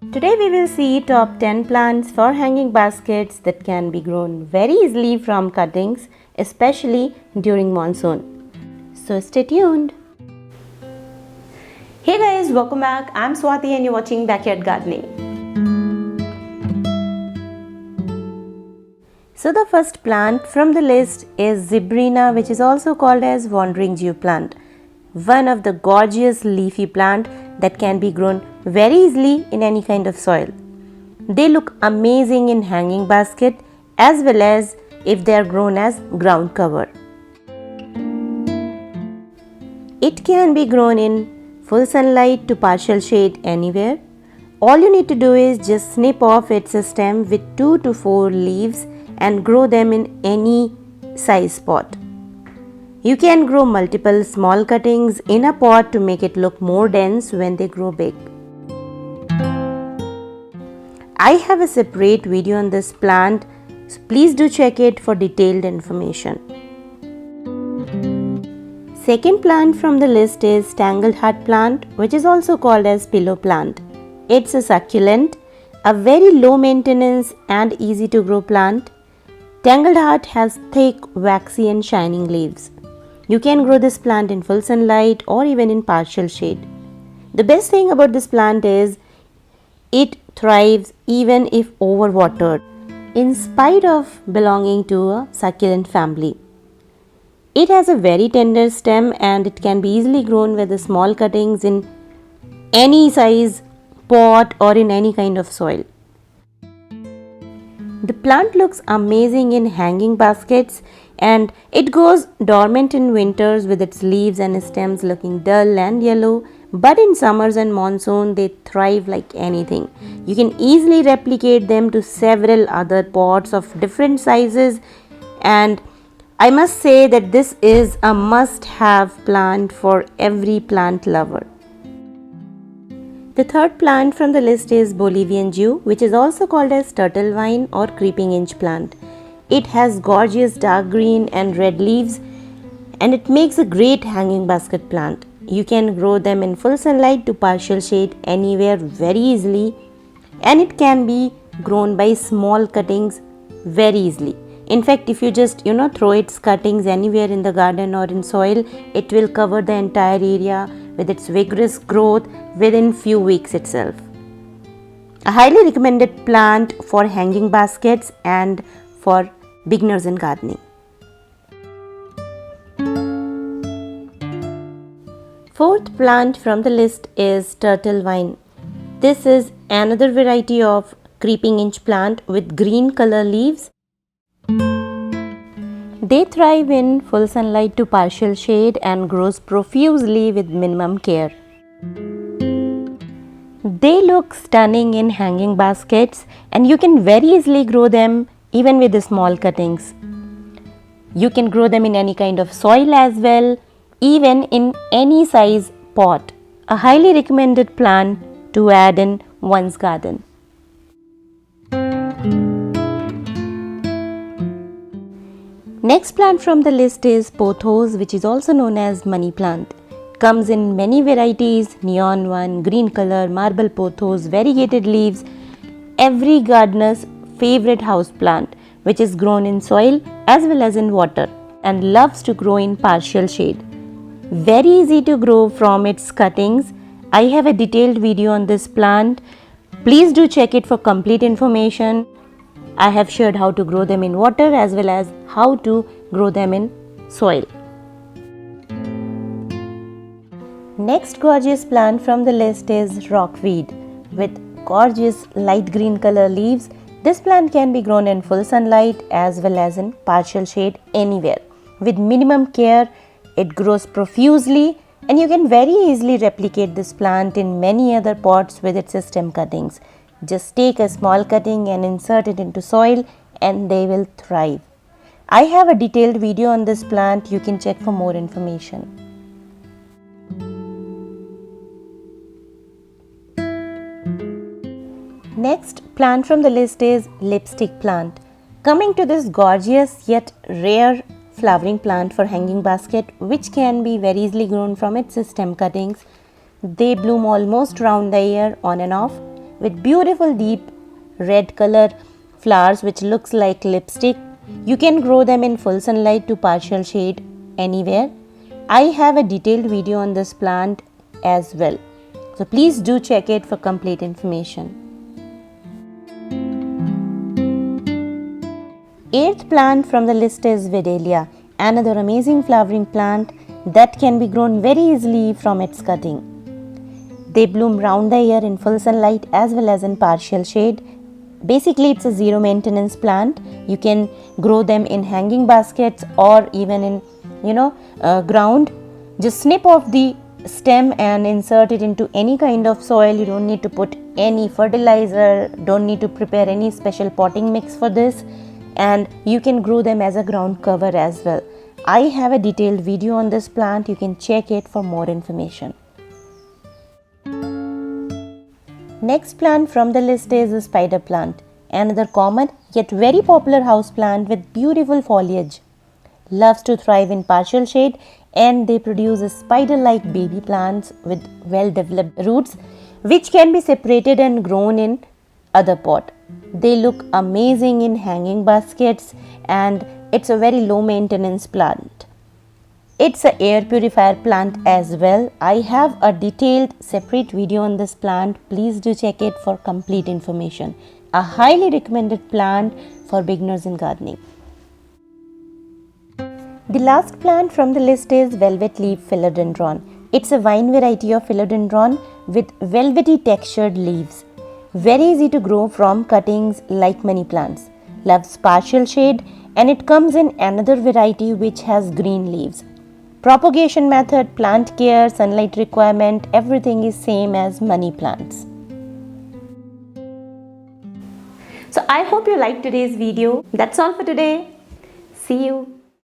Today we will see top 10 plants for hanging baskets that can be grown very easily from cuttings, especially during monsoon. So stay tuned. Hey guys, welcome back. I'm Swati and you're watching Backyard Gardening. So the first plant from the list is Zebrina, which is also called as wandering Jew plant. One of the gorgeous leafy plant that can be grown very easily in any kind of soil. They look amazing in hanging basket as well as if they are grown as ground cover. It can be grown in full sunlight to partial shade anywhere. All you need to do is just snip off its stem with 2 to 4 leaves and grow them in any size pot. You can grow multiple small cuttings in a pot to make it look more dense when they grow big. I have a separate video on this plant, so please do check it for detailed information. Second plant from the list is tangled heart plant, which is also called as pillow plant. It's a succulent, a very low maintenance and easy to grow plant. Tangled heart has thick, waxy and shining leaves. You can grow this plant in full sunlight or even in partial shade. The best thing about this plant is it thrives even if overwatered, in spite of belonging to a succulent family. It has a very tender stem and it can be easily grown with the small cuttings in any size pot or in any kind of soil. The plant looks amazing in hanging baskets and it goes dormant in winters with its leaves and stems looking dull and yellow, but in summers and monsoon they thrive like anything. You can easily replicate them to several other pots of different sizes, and I must say that this is a must-have plant for every plant lover. The third plant from the list is Bolivian Jew, which is also called as turtle vine or creeping inch plant. It has gorgeous dark green and red leaves and it makes a great hanging basket plant. You can grow them in full sunlight to partial shade anywhere very easily, and it can be grown by small cuttings very easily. In fact, if you just throw its cuttings anywhere in the garden or in soil, it will cover the entire area with its vigorous growth within few weeks itself. A highly recommended plant for hanging baskets and for beginners in gardening. Fourth plant from the list is turtle vine. This is another variety of creeping inch plant with green color leaves. They thrive in full sunlight to partial shade and grows profusely with minimum care. They look stunning in hanging baskets and you can very easily grow them even with the small cuttings. You can grow them in any kind of soil as well, even in any size pot. A highly recommended plant to add in one's garden. Next plant from the list is pothos, which is also known as money plant. Comes in many varieties: neon one, green color, marble pothos, variegated leaves. Every gardener's favorite house plant, which is grown in soil as well as in water and loves to grow in partial shade. Very easy to grow from its cuttings. I have a detailed video on this plant. Please do check it for complete information. I have shared how to grow them in water as well as how to grow them in soil. Next gorgeous plant from the list is rockweed with gorgeous light green color leaves. This plant can be grown in full sunlight as well as in partial shade anywhere. With minimum care, it grows profusely and you can very easily replicate this plant in many other pots with its stem cuttings. Just take a small cutting and insert it into soil and they will thrive. I have a detailed video on this plant. You can check for more information. Next plant from the list is lipstick plant. Coming to this gorgeous yet rare flowering plant for hanging basket, which can be very easily grown from its stem cuttings. They bloom almost round the year on and off. with beautiful deep red color flowers which looks like lipstick. You can grow them in full sunlight to partial shade anywhere. I have a detailed video on this plant as well. So please do check it for complete information. Eighth plant from the list is Vidalia, another amazing flowering plant that can be grown very easily from its cutting. They bloom round the year in full sunlight as well as in partial shade. Basically, it's a zero maintenance plant. You can grow them in hanging baskets or even in ground. Just snip off the stem and insert it into any kind of soil. You don't need to put any fertilizer, don't need to prepare any special potting mix for this, and you can grow them as a ground cover as well. I have a detailed video on this plant. You can check it for more information. Next plant from the list is the spider plant, another common yet very popular house plant with beautiful foliage. Loves to thrive in partial shade, and they produce spider-like baby plants with well-developed roots which can be separated and grown in other pot. They look amazing in hanging baskets, and it's a very low maintenance plant. It's an air purifier plant as well. I have a detailed separate video on this plant. Please do check it for complete information. A highly recommended plant for beginners in gardening. The last plant from the list is velvet leaf philodendron. It's a vine variety of philodendron with velvety textured leaves. Very easy to grow from cuttings like many plants. Loves partial shade, and it comes in another variety which has green leaves. Propagation method, plant care, sunlight requirement, everything is same as money plants. So I hope you liked today's video. That's all for today. See you.